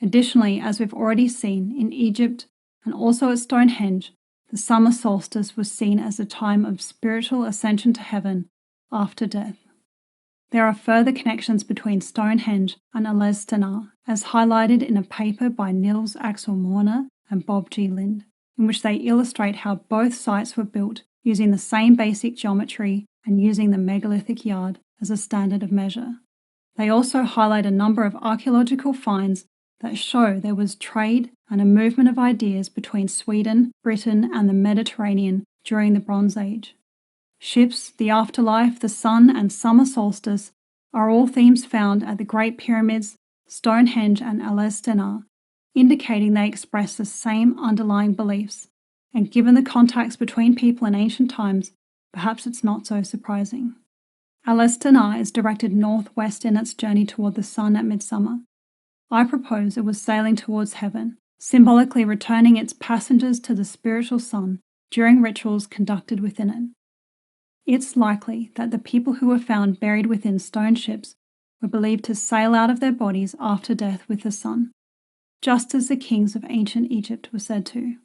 Additionally, as we've already seen, in Egypt and also at Stonehenge, the summer solstice was seen as a time of spiritual ascension to heaven after death. There are further connections between Stonehenge and Stenar, as highlighted in a paper by Nils Axel Morner and Bob G. Lind, in which they illustrate how both sites were built using the same basic geometry and using the megalithic yard as a standard of measure. They also highlight a number of archaeological finds that show there was trade and a movement of ideas between Sweden, Britain, and the Mediterranean during the Bronze Age. Ships, the afterlife, the sun, and summer solstice are all themes found at the Great Pyramids, Stonehenge, and Stenar, indicating they express the same underlying beliefs. And given the contacts between people in ancient times, perhaps it's not so surprising. Stenar is directed northwest in its journey toward the sun at midsummer. I propose it was sailing towards heaven, symbolically returning its passengers to the spiritual sun during rituals conducted within it. It's likely that the people who were found buried within stone ships were believed to sail out of their bodies after death with the sun, just as the kings of ancient Egypt were said to.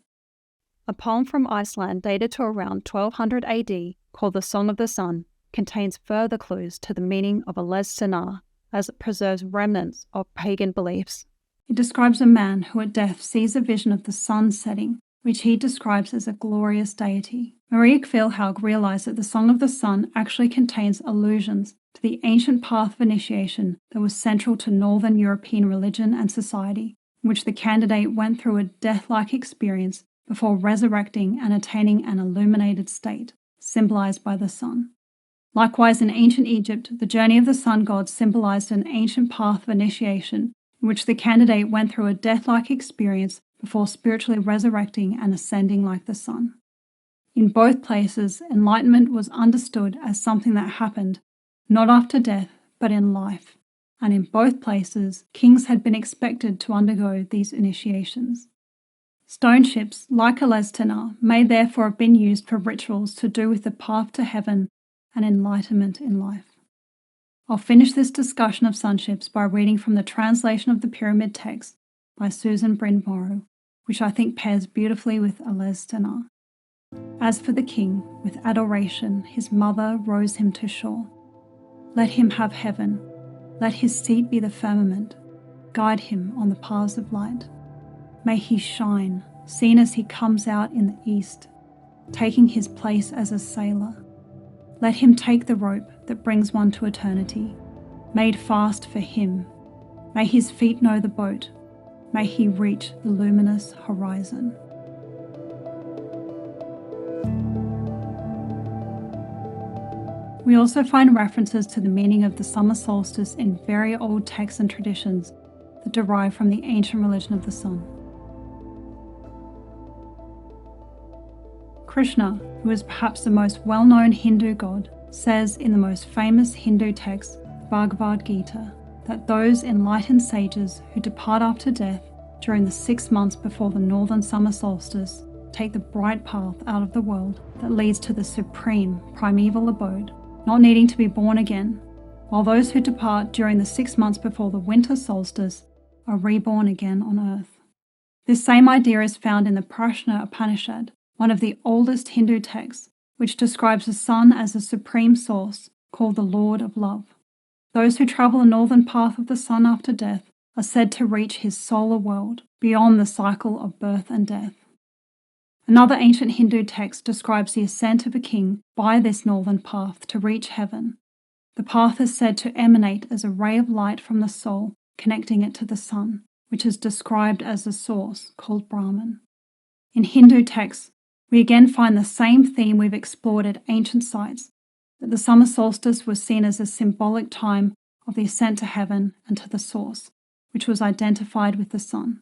A poem from Iceland dated to around 1200 AD, called the Song of the Sun, contains further clues to the meaning of Stenar, as it preserves remnants of pagan beliefs.
It describes a man who at death sees a vision of the sun setting, which he describes as a glorious deity. Maria Kvilhaug realized that the Song of the Sun actually contains allusions to the ancient path of initiation that was central to Northern European religion and society, in which the candidate went through a death-like experience before resurrecting and attaining an illuminated state, symbolized by the sun. Likewise, in ancient Egypt, the journey of the sun god symbolized an ancient path of initiation in which the candidate went through a death-like experience before spiritually resurrecting and ascending like the sun. In both places, enlightenment was understood as something that happened, not after death, but in life. And in both places, kings had been expected to undergo these initiations. Stone ships, like Stenar, may therefore have been used for rituals to do with the path to heaven and enlightenment in life. I'll finish this discussion of sunships by reading from the translation of the pyramid text by Susan Bryn Morrow, which I think pairs beautifully with Stenar. As for the king, with adoration his mother rose him to shore. Let him have heaven, let his seat be the firmament, guide him on the paths of light. May he shine, seen as he comes out in the east, taking his place as a sailor. Let him take the rope that brings one to eternity, made fast for him. May his feet know the boat. May he reach the luminous horizon. We also find references to the meaning of the summer solstice in very old texts and traditions that derive from the ancient religion of the sun. Krishna, who is perhaps the most well-known Hindu god, says in the most famous Hindu text, Bhagavad Gita, that those enlightened sages who depart after death during the 6 months before the northern summer solstice take the bright path out of the world that leads to the supreme primeval abode, not needing to be born again, while those who depart during the 6 months before the winter solstice are reborn again on earth. This same idea is found in the Prashna Upanishad, one of the oldest Hindu texts, which describes the sun as a supreme source called the Lord of Love. Those who travel the northern path of the sun after death are said to reach his solar world, beyond the cycle of birth and death. Another ancient Hindu text describes the ascent of a king by this northern path to reach heaven. The path is said to emanate as a ray of light from the soul, connecting it to the sun, which is described as the source called Brahman. In Hindu texts, we again find the same theme we've explored at ancient sites, that the summer solstice was seen as a symbolic time of the ascent to heaven and to the source, which was identified with the sun.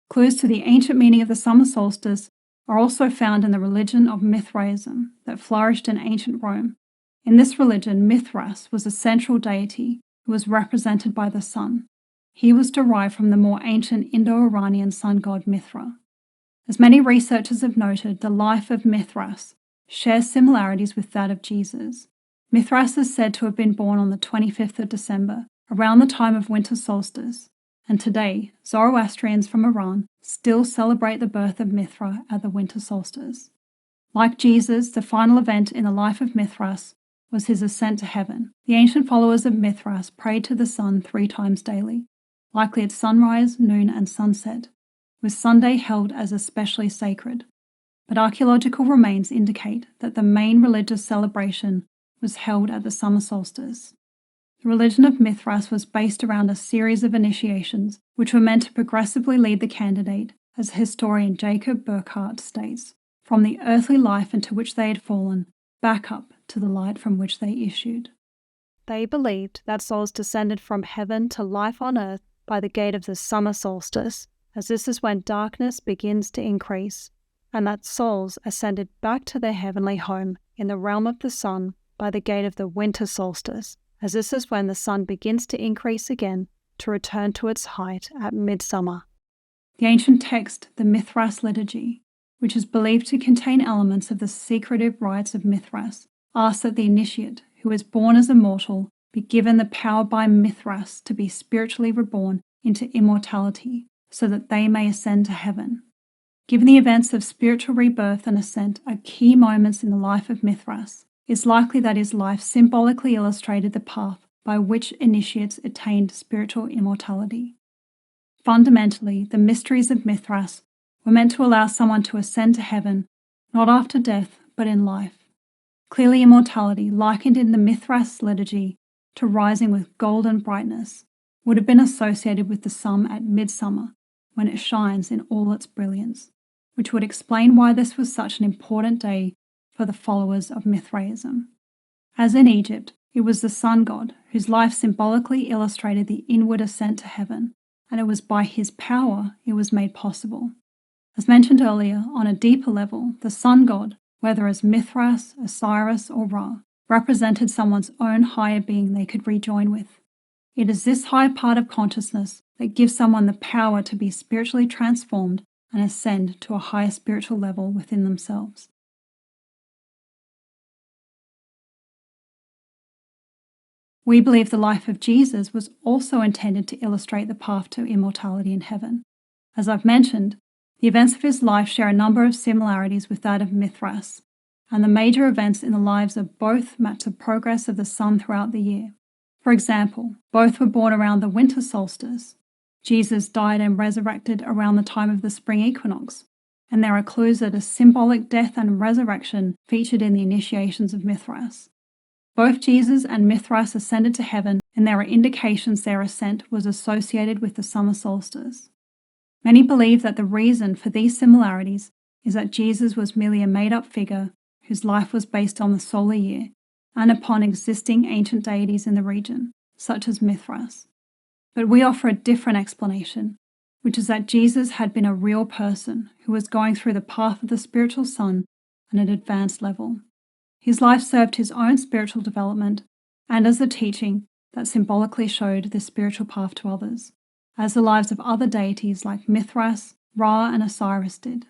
Clues to the ancient meaning of the summer solstice are also found in the religion of Mithraism that flourished in ancient Rome. In this religion, Mithras was a central deity who was represented by the sun. He was derived from the more ancient Indo-Iranian sun god Mithra. As many researchers have noted, the life of Mithras shares similarities with that of Jesus. Mithras is said to have been born on the 25th of December, around the time of winter solstice, and today, Zoroastrians from Iran still celebrate the birth of Mithra at the winter solstice. Like Jesus, the final event in the life of Mithras was his ascent to heaven. The ancient followers of Mithras prayed to the sun 3 times daily, likely at sunrise, noon, and sunset, with Sunday held as especially sacred. But archaeological remains indicate that the main religious celebration was held at the summer solstice. The religion of Mithras was based around a series of initiations which were meant to progressively lead the candidate, as historian Jacob Burckhardt states, from the earthly life into which they had fallen, back up to the light from which they issued.
They believed that souls descended from heaven to life on earth by the gate of the summer solstice, as this is when darkness begins to increase, and that souls ascended back to their heavenly home in the realm of the sun by the gate of the winter solstice, as this is when the sun begins to increase again to return to its height at midsummer.
The ancient text, the Mithras liturgy, which is believed to contain elements of the secretive rites of Mithras, asks that the initiate, who is born as a mortal, be given the power by Mithras to be spiritually reborn into immortality, so that they may ascend to heaven. Given the events of spiritual rebirth and ascent are key moments in the life of Mithras, it's likely that his life symbolically illustrated the path by which initiates attained spiritual immortality. Fundamentally, the mysteries of Mithras were meant to allow someone to ascend to heaven, not after death, but in life. Clearly, immortality, likened in the Mithras liturgy to rising with golden brightness, would have been associated with the sun at midsummer, when it shines in all its brilliance, which would explain why this was such an important day for the followers of Mithraism. As in Egypt, it was the sun god whose life symbolically illustrated the inward ascent to heaven, and it was by his power it was made possible. As mentioned earlier, on a deeper level, the sun god, whether as Mithras, Osiris, or Ra, represented someone's own higher being they could rejoin with. It is this higher part of consciousness that gives someone the power to be spiritually transformed and ascend to a higher spiritual level within themselves. We believe the life of Jesus was also intended to illustrate the path to immortality in heaven. As I've mentioned, the events of his life share a number of similarities with that of Mithras, and the major events in the lives of both match the progress of the sun throughout the year. For example, both were born around the winter solstice. Jesus died and resurrected around the time of the spring equinox, and there are clues that a symbolic death and resurrection featured in the initiations of Mithras. Both Jesus and Mithras ascended to heaven, and there are indications their ascent was associated with the summer solstice. Many believe that the reason for these similarities is that Jesus was merely a made-up figure whose life was based on the solar year and upon existing ancient deities in the region, such as Mithras. But we offer a different explanation, which is that Jesus had been a real person who was going through the path of the spiritual sun at an advanced level. His life served his own spiritual development and as a teaching that symbolically showed this spiritual path to others, as the lives of other deities like Mithras, Ra, and Osiris did.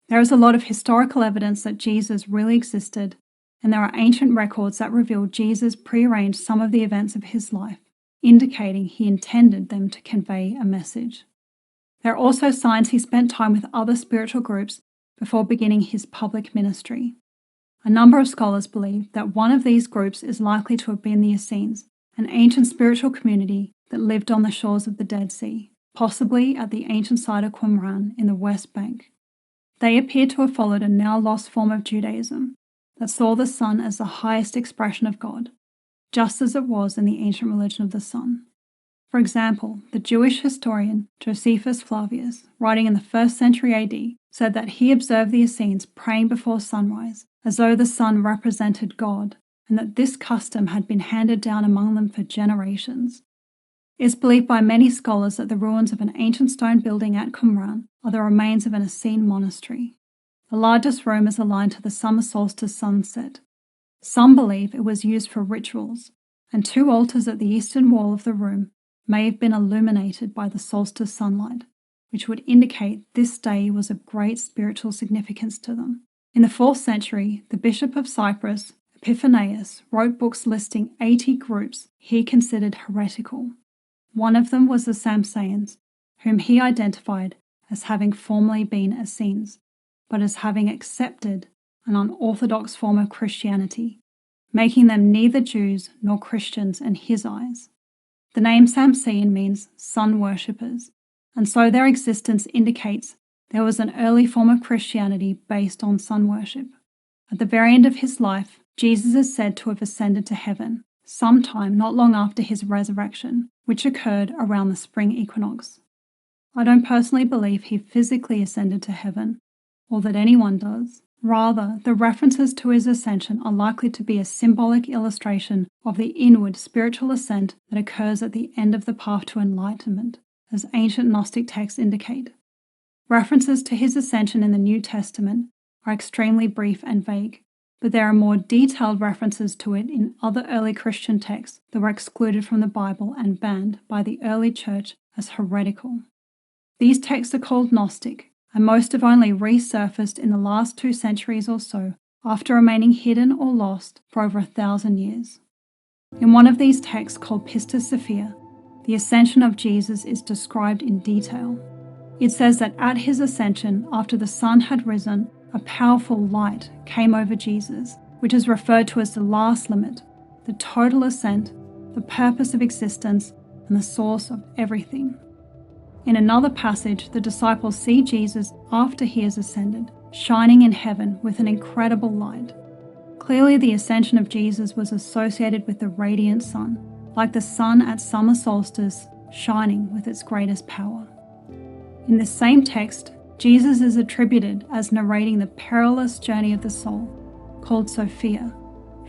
There is a lot of historical evidence that Jesus really existed, and there are ancient records that reveal Jesus prearranged some of the events of his life, indicating he intended them to convey a message. There are also signs he spent time with other spiritual groups before beginning his public ministry. A number of scholars believe that one of these groups is likely to have been the Essenes, an ancient spiritual community that lived on the shores of the Dead Sea, possibly at the ancient site of Qumran in the West Bank. They appear to have followed a now lost form of Judaism that saw the sun as the highest expression of God, just as it was in the ancient religion of the sun. For example, the Jewish historian Josephus Flavius, writing in the 1st century AD, said that he observed the Essenes praying before sunrise as though the sun represented God, and that this custom had been handed down among them for generations. It is believed by many scholars that the ruins of an ancient stone building at Qumran are the remains of an Essene monastery. The largest room is aligned to the summer solstice sunset. Some believe it was used for rituals, and 2 altars at the eastern wall of the room may have been illuminated by the solstice sunlight, which would indicate this day was of great spiritual significance to them. In the 4th century, the Bishop of Cyprus, Epiphanius, wrote books listing 80 groups he considered heretical. One of them was the Samsaeans, whom he identified as having formerly been Essenes, but as having accepted an unorthodox form of Christianity, making them neither Jews nor Christians in his eyes. The name Samsaean means sun worshippers, and so their existence indicates there was an early form of Christianity based on sun worship. At the very end of his life, Jesus is said to have ascended to heaven, sometime not long after his resurrection, which occurred around the spring equinox. I don't personally believe he physically ascended to heaven, or that anyone does. Rather, the references to his ascension are likely to be a symbolic illustration of the inward spiritual ascent that occurs at the end of the path to enlightenment, as ancient Gnostic texts indicate. References to his ascension in the New Testament are extremely brief and vague, but there are more detailed references to it in other early Christian texts that were excluded from the Bible and banned by the early church as heretical. These texts are called Gnostic, and most have only resurfaced in the last 2 centuries or so, after remaining hidden or lost for over 1,000 years. In one of these texts called Pistis Sophia, the ascension of Jesus is described in detail. It says that at his ascension, after the sun had risen, a powerful light came over Jesus, which is referred to as the last limit, the total ascent, the purpose of existence, and the source of everything. In another passage, the disciples see Jesus after he has ascended, shining in heaven with an incredible light. Clearly, the ascension of Jesus was associated with the radiant sun, like the sun at summer solstice, shining with its greatest power. In this same text, Jesus is attributed as narrating the perilous journey of the soul, called Sophia,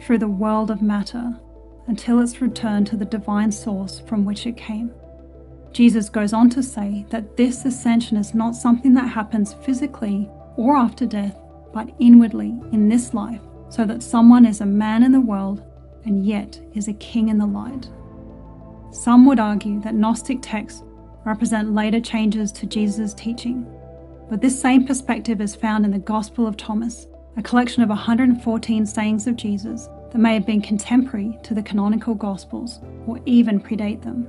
through the world of matter, until its return to the divine source from which it came. Jesus goes on to say that this ascension is not something that happens physically or after death, but inwardly in this life, so that someone is a man in the world and yet is a king in the light. Some would argue that Gnostic texts represent later changes to Jesus' teaching, but this same perspective is found in the Gospel of Thomas, a collection of 114 sayings of Jesus that may have been contemporary to the canonical Gospels or even predate them.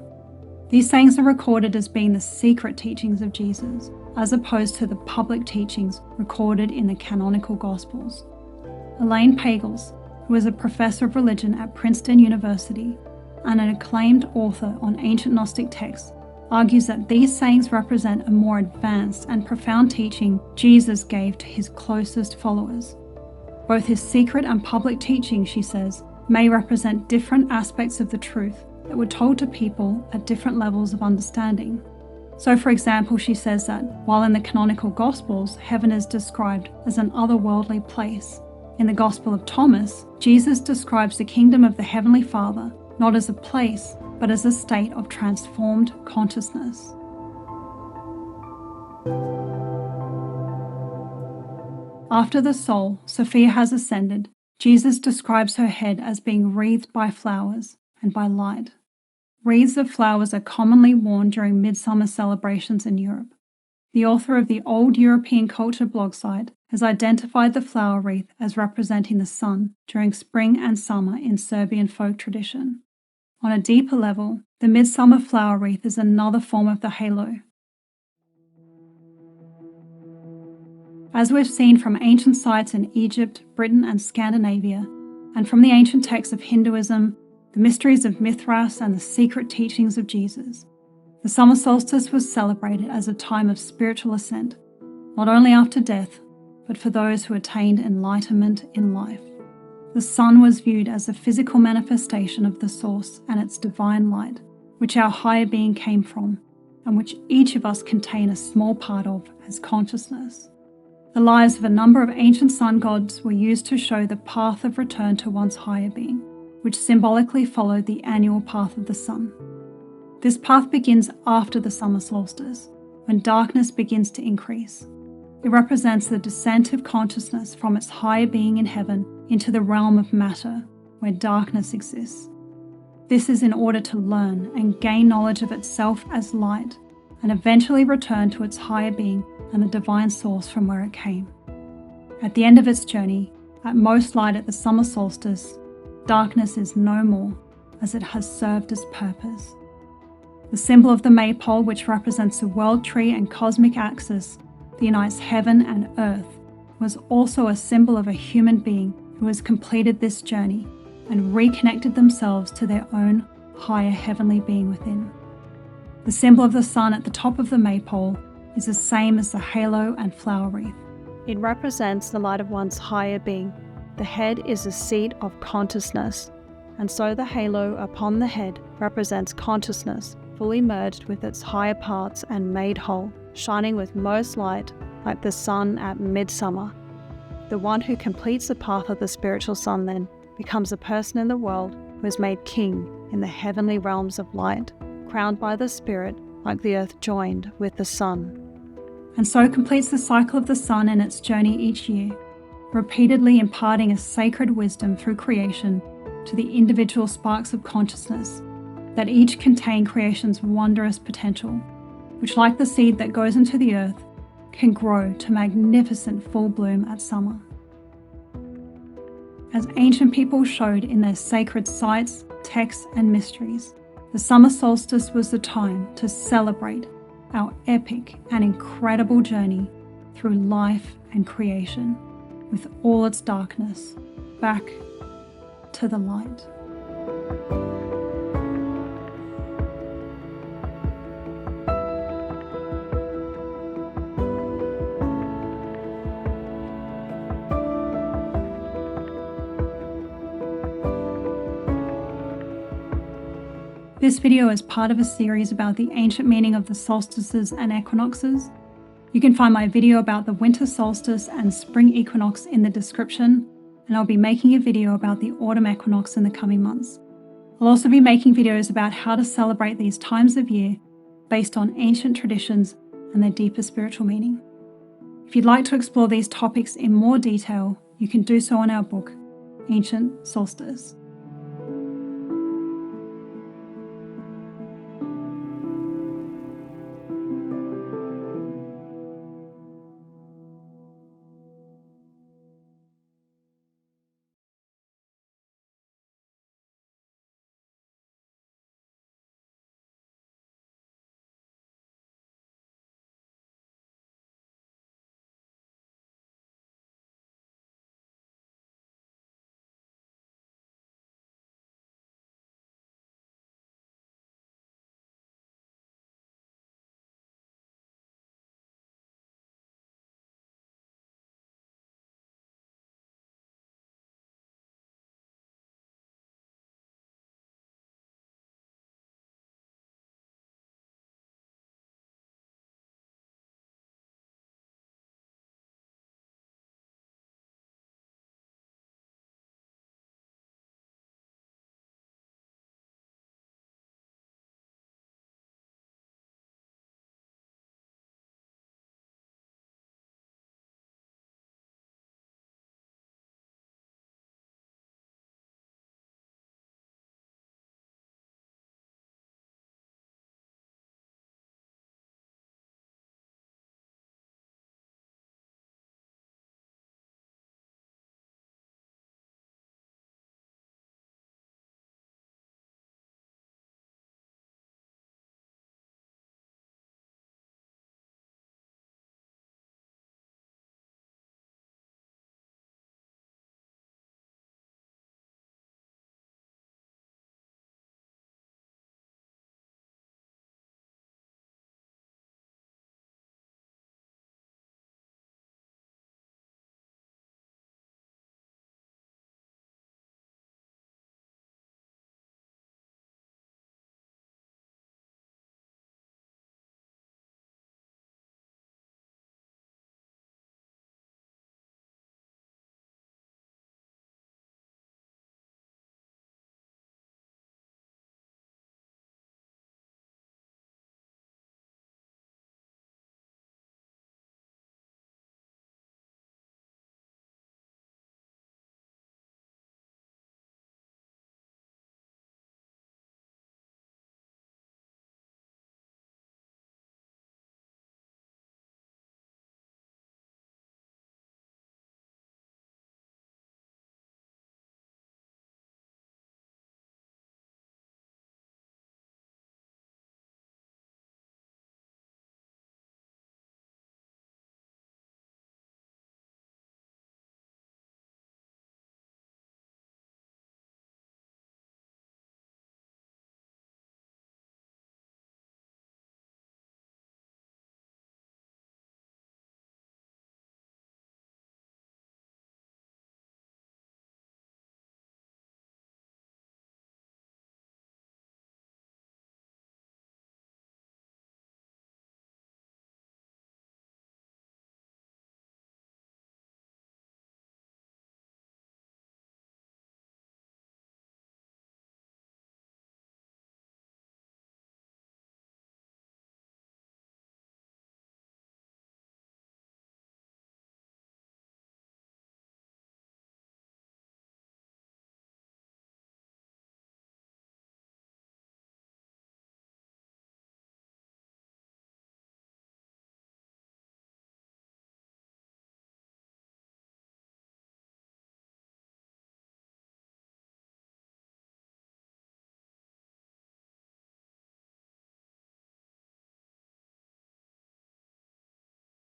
These sayings are recorded as being the secret teachings of Jesus, as opposed to the public teachings recorded in the canonical Gospels. Elaine Pagels, who is a professor of religion at Princeton University and an acclaimed author on ancient Gnostic texts, argues that these sayings represent a more advanced and profound teaching Jesus gave to his closest followers. Both his secret and public teaching, she says, may represent different aspects of the truth that were told to people at different levels of understanding. So, for example, she says that while in the canonical Gospels, heaven is described as an otherworldly place, in the Gospel of Thomas, Jesus describes the kingdom of the Heavenly Father not as a place, but as a state of transformed consciousness. After the soul, Sophia, has ascended, Jesus describes her head as being wreathed by flowers and by light. Wreaths of flowers are commonly worn during Midsummer celebrations in Europe. The author of the Old European Culture blog site has identified the flower wreath as representing the sun during spring and summer in Serbian folk tradition. On a deeper level, the Midsummer flower wreath is another form of the halo. As we've seen from ancient sites in Egypt, Britain, and Scandinavia, and from the ancient texts of Hinduism, the mysteries of Mithras, and the secret teachings of Jesus, the summer solstice was celebrated as a time of spiritual ascent, not only after death, but for those who attained enlightenment in life. The sun was viewed as the physical manifestation of the source and its divine light, which our higher being came from, and which each of us contain a small part of as consciousness. The lives of a number of ancient sun gods were used to show the path of return to one's higher being, which symbolically followed the annual path of the sun. This path begins after the summer solstice, when darkness begins to increase. It represents the descent of consciousness from its higher being in heaven into the realm of matter, where darkness exists. This is in order to learn and gain knowledge of itself as light, and eventually return to its higher being and the divine source from where it came. At the end of its journey, at most light at the summer solstice, darkness is no more, as it has served its purpose. The symbol of the Maypole, which represents the world tree and cosmic axis that unites heaven and earth, was also a symbol of a human being who has completed this journey and reconnected themselves to their own higher heavenly being within. The symbol of the sun at the top of the Maypole is the same as the halo and flower wreath.
It represents the light of one's higher being. The head is the seat of consciousness. and so the halo upon the head represents consciousness, fully merged with its higher parts and made whole, shining with most light like the sun at midsummer. The one who completes the path of the spiritual sun then becomes a person in the world who is made king in the heavenly realms of light, crowned by the Spirit like the earth joined with the sun.
And so completes the cycle of the sun and its journey each year, repeatedly imparting a sacred wisdom through creation to the individual sparks of consciousness that each contain creation's wondrous potential, which, like the seed that goes into the earth, can grow to magnificent full bloom at summer. As ancient people showed in their sacred sites, texts, and mysteries, the summer solstice was the time to celebrate our epic and incredible journey through life and creation, with all its darkness, back to the light. This video is part of a series about the ancient meaning of the solstices and equinoxes. You can find my video about the winter solstice and spring equinox in the description, and I'll be making a video about the autumn equinox in the coming months. I'll also be making videos about how to celebrate these times of year based on ancient traditions and their deeper spiritual meaning. If you'd like to explore these topics in more detail, you can do so in our book, Ancient Solstice.